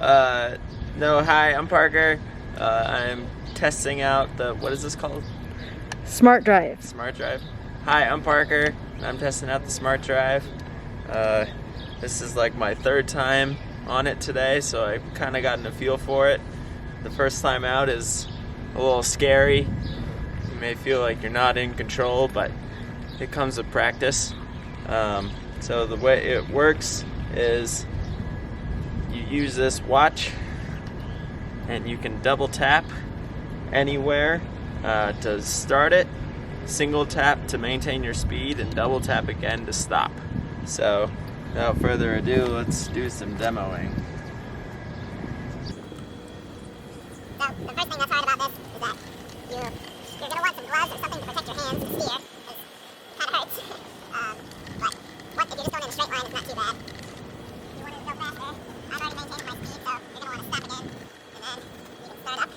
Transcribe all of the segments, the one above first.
No, hi, I'm Parker. I'm testing out the, what is this called? Smart Drive. Smart Drive. Hi, I'm Parker. I'm testing out the Smart Drive. This is like my third time on it today, so I've kind of gotten a feel for it. The first time out is a little scary. You may feel like you're not in control, but it comes with practice. So the way it works is you use this watch and you can double tap anywhere to start it, single tap to maintain your speed, and double tap again to stop. So without further ado, let's do some demoing. So the first thing that's hard about this is that you're going to want some gloves or something to protect your hands with the steer, because it kind of hurts. But if you're just going in a straight line, it's not too bad. If you wanted to go faster, I've already maintained my speed, so you're going to want to stop again, and then you can start up.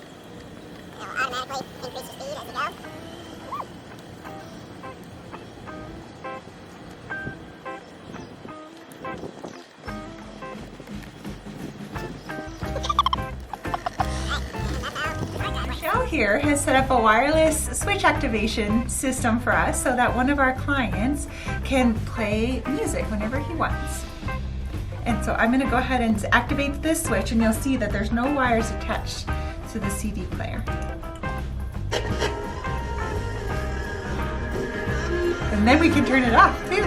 It'll automatically increase your speed as you go. Michelle here has set up a wireless switch activation system for us so that one of our clients can play music whenever he wants. And so I'm going to go ahead and activate this switch, and you'll see that there's no wires attached to the CD player. And then we can turn it off too.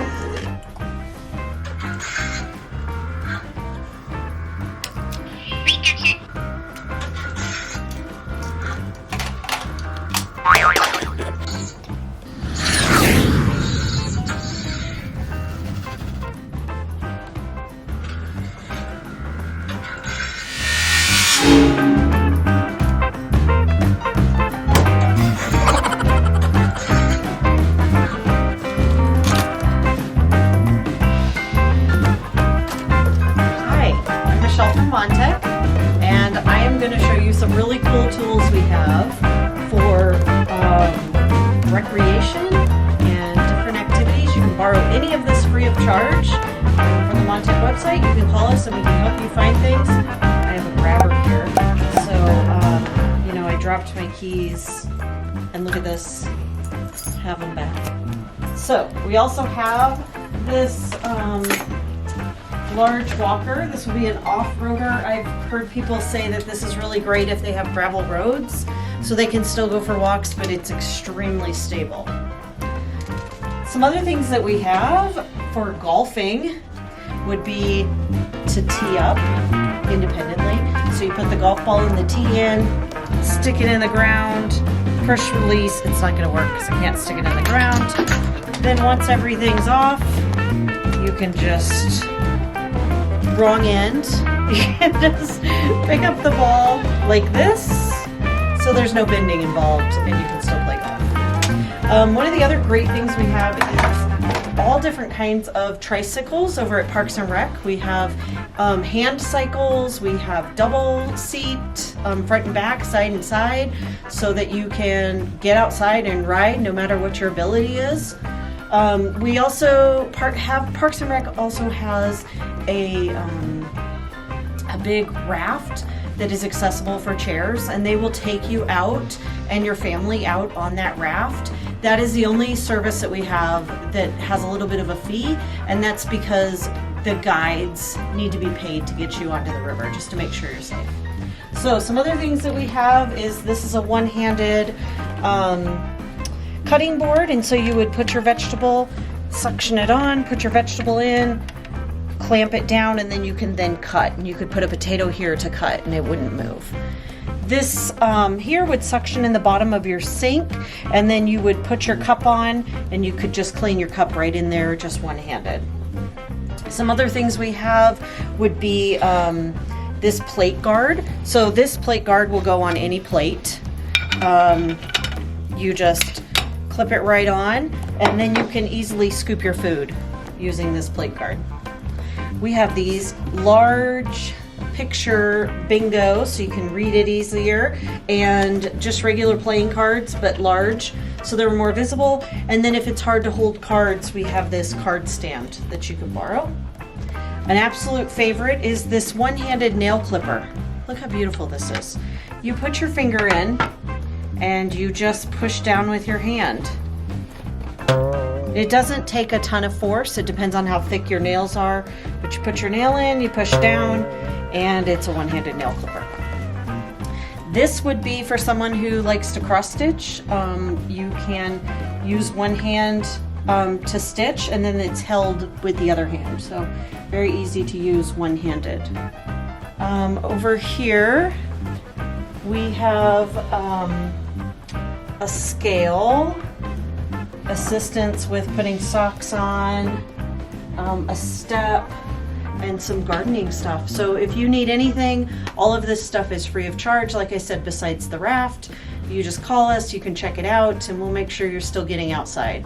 From MonTECH, and I am going to show you some really cool tools we have for recreation and different activities. You can borrow any of this free of charge from the MonTECH website. You can call us and we can help you find things. I have a grabber here, so I dropped my keys, and look at this, have them back. So we also have this large walker. This would be an off-roader. I've heard people say that this is really great if they have gravel roads, so they can still go for walks, but it's extremely stable. Some other things that we have for golfing would be to tee up independently. So you put the golf ball in the tee in, stick it in the ground, push release. It's not going to work because I can't stick it in the ground. Then once everything's off, you can just wrong end. You can just pick up the ball like this, so there's no bending involved, and you can still play golf. One of the other great things we have is all different kinds of tricycles over at Parks and Rec. We have hand cycles, we have double seat, front and back, side and side, so that you can get outside and ride no matter what your ability is. We also Parks and Rec also has a big raft that is accessible for chairs, and they will take you out and your family out on that raft. That is the only service that we have that has a little bit of a fee, and that's because the guides need to be paid to get you onto the river, just to make sure you're safe. So some other things that we have is this is a one-handed cutting board, and so you would put your vegetable, suction it on, put your vegetable in, clamp it down, and then you can then cut, and you could put a potato here to cut and it wouldn't move. This here would suction in the bottom of your sink, and then you would put your cup on and you could just clean your cup right in there just one-handed. Some other things we have would be this plate guard. So this plate guard will go on any plate. You just clip it right on, and then you can easily scoop your food using this plate guard. We have these large picture bingo, so you can read it easier, and just regular playing cards, but large, so they're more visible. And then if it's hard to hold cards, we have this card stand that you can borrow. An absolute favorite is this one-handed nail clipper. Look how beautiful this is. You put your finger in and you just push down with your hand. It doesn't take a ton of force. It depends on how thick your nails are. But you put your nail in, you push down, and it's a one-handed nail clipper. This would be for someone who likes to cross stitch. You can use one hand to stitch, and then it's held with the other hand. So very easy to use one-handed. Over here we have a scale, assistance with putting socks on, a step, and some gardening stuff. So if you need anything, all of this stuff is free of charge. Like I said, besides the raft, you just call us, you can check it out, and we'll make sure you're still getting outside.